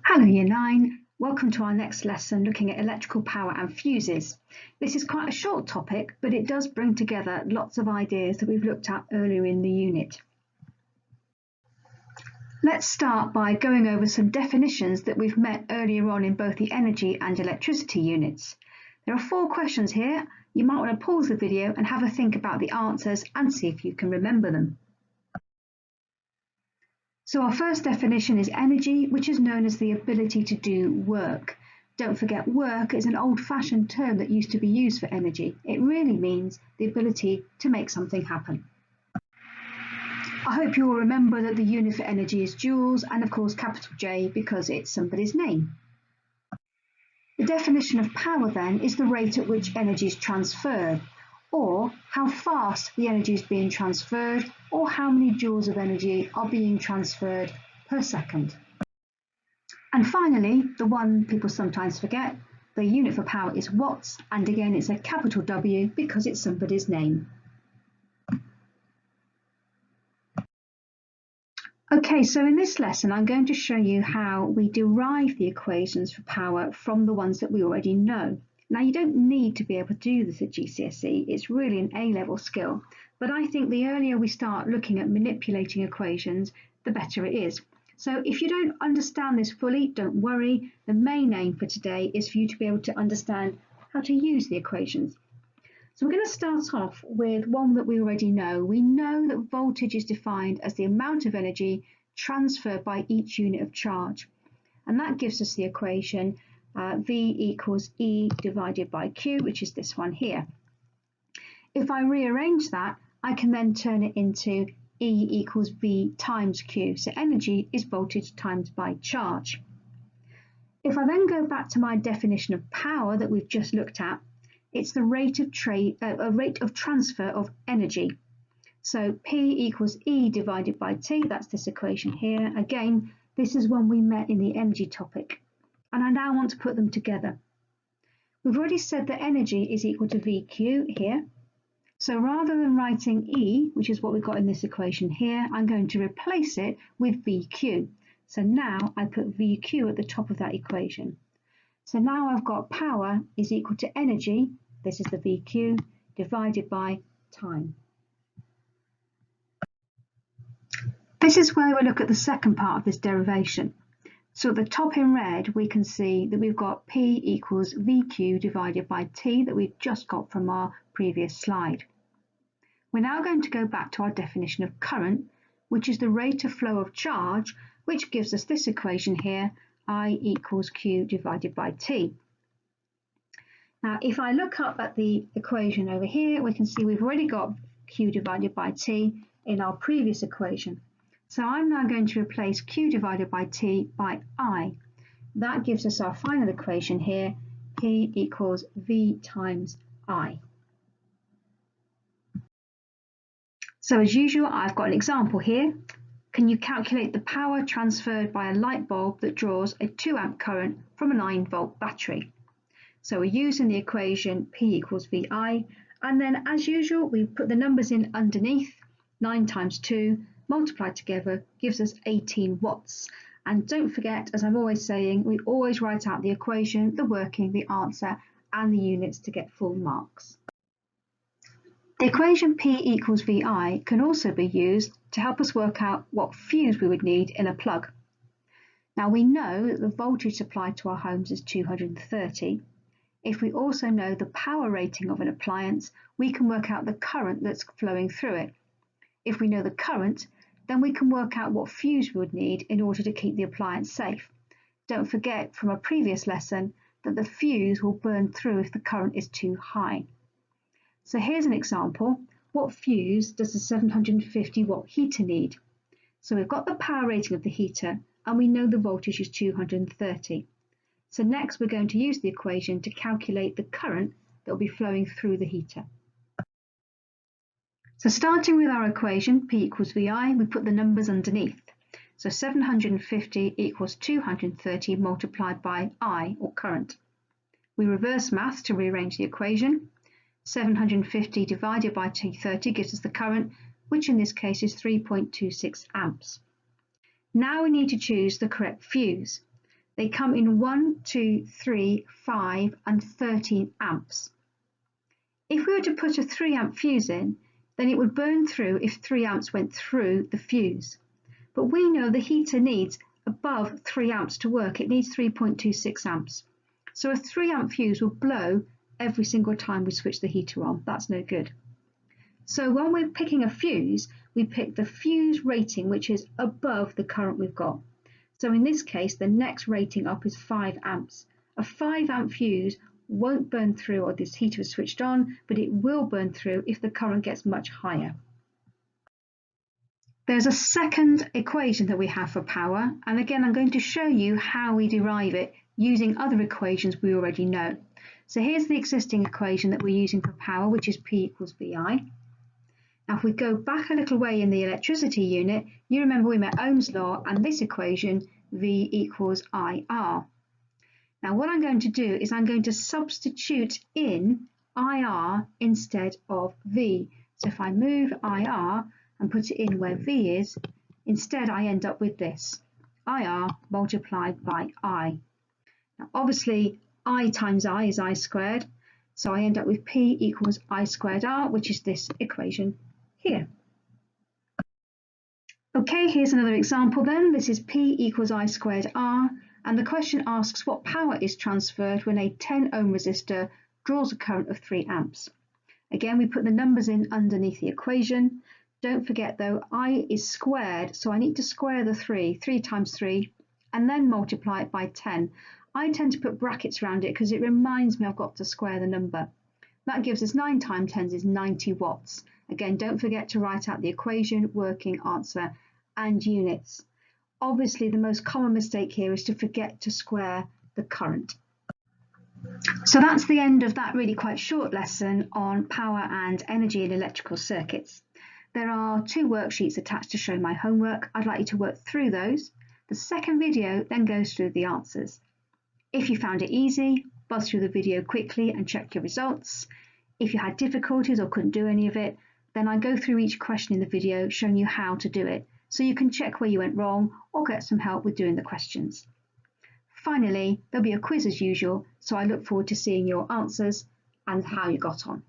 Hello Year 9, welcome to our next lesson looking at electrical power and fuses. This is quite a short topic, but it does bring together lots of ideas that we've looked at earlier in the unit. Let's start by going over some definitions that we've met earlier on in both the energy and electricity units. There are 4 questions here. You might want to pause the video and have a think about the answers and see if you can remember them. So our first definition is energy, which is known as the ability to do work. Don't forget, work is an old-fashioned term that used to be used for energy. It really means the ability to make something happen. I hope you will remember that the unit for energy is joules, and of course capital J because it's somebody's name. The definition of power then is the rate at which energy is transferred, or how fast the energy is being transferred, or how many joules of energy are being transferred per second. And finally, the one people sometimes forget, the unit for power is watts, and again it's a capital W because it's somebody's name. Okay, so in this lesson I'm going to show you how we derive the equations for power from the ones that we already know. Now, you don't need to be able to do this at GCSE, it's really an A-level skill, but I think the earlier we start looking at manipulating equations, the better it is. So if you don't understand this fully, don't worry. The main aim for today is for you to be able to understand how to use the equations. So we're going to start off with one that we already know. We know that voltage is defined as the amount of energy transferred by each unit of charge, and that gives us the equation V equals E divided by Q, which is this one here. If I rearrange that, I can then turn it into E equals V times Q. So energy is voltage times by charge. If I then go back to my definition of power that we've just looked at, it's the rate of transfer of energy. So P equals E divided by T, that's this equation here. Again, this is one we met in the energy topic. And I now want to put them together. We've already said that energy is equal to VQ here. So rather than writing E, which is what we've got in this equation here, I'm going to replace it with VQ. So now I put VQ at the top of that equation. So now I've got power is equal to energy, this is the VQ, divided by time. This is where we look at the second part of this derivation. So at the top in red, we can see that we've got P equals VQ divided by T that we've just got from our previous slide. We're now going to go back to our definition of current, which is the rate of flow of charge, which gives us this equation here, I equals Q divided by T. Now, if I look up at the equation over here, we can see we've already got Q divided by T in our previous equation. So I'm now going to replace Q divided by T by I. That gives us our final equation here, P equals V times I. So as usual, I've got an example here. Can you calculate the power transferred by a light bulb that draws a 2 amp current from a 9-volt battery? So we're using the equation P equals VI, and then as usual, we put the numbers in underneath. 9 times 2 multiplied together gives us 18 watts. And don't forget, as I'm always saying, we always write out the equation, the working, the answer, and the units to get full marks. The equation P equals VI can also be used to help us work out what fuse we would need in a plug. Now we know that the voltage supplied to our homes is 230. If we also know the power rating of an appliance, we can work out the current that's flowing through it. If we know the current, then we can work out what fuse we would need in order to keep the appliance safe. Don't forget from a previous lesson that the fuse will burn through if the current is too high. So here's an example. What fuse does a 750 watt heater need? So we've got the power rating of the heater and we know the voltage is 230. So next we're going to use the equation to calculate the current that will be flowing through the heater. So starting with our equation, P equals VI, we put the numbers underneath. So 750 equals 230 multiplied by I, or current. We reverse maths to rearrange the equation. 750 divided by 230 gives us the current, which in this case is 3.26 amps. Now we need to choose the correct fuse. They come in 1, 2, 3, 5 and 13 amps. If we were to put a 3 amp fuse in, then it would burn through if 3 amps went through the fuse. But we know the heater needs above 3 amps to work. It needs 3.26 amps. So a 3 amp fuse will blow every single time we switch the heater on. That's no good. So when we're picking a fuse, we pick the fuse rating which is above the current we've got. So in this case, the next rating up is 5 amps. A 5 amp fuse won't burn through or this heater is switched on, but it will burn through if the current gets much higher. There's a second equation that we have for power, and again I'm going to show you how we derive it using other equations we already know. So here's the existing equation that we're using for power, which is P equals VI. Now if we go back a little way in the electricity unit, you remember we met Ohm's law and this equation, V equals IR. Now what I'm going to do is I'm going to substitute in IR instead of V. So if I move IR and put it in where V is, instead I end up with this, IR multiplied by I. Now obviously I times I is I squared, so I end up with P equals I squared R, which is this equation here. Okay, here's another example then. This is P equals I squared R, and the question asks what power is transferred when a 10 ohm resistor draws a current of 3 amps. Again, we put the numbers in underneath the equation. Don't forget though, I is squared, so I need to square the 3 times 3, and then multiply it by 10. I tend to put brackets around it because it reminds me I've got to square the number. That gives us 9 times 10 is 90 watts. Again, don't forget to write out the equation, working answer, and units. Obviously, the most common mistake here is to forget to square the current. So that's the end of that really quite short lesson on power and energy in electrical circuits. There are 2 worksheets attached to show my homework. I'd like you to work through those. The second video then goes through the answers. If you found it easy, buzz through the video quickly and check your results. If you had difficulties or couldn't do any of it, then I go through each question in the video showing you how to do it, so you can check where you went wrong or get some help with doing the questions. Finally, there'll be a quiz as usual, so I look forward to seeing your answers and how you got on.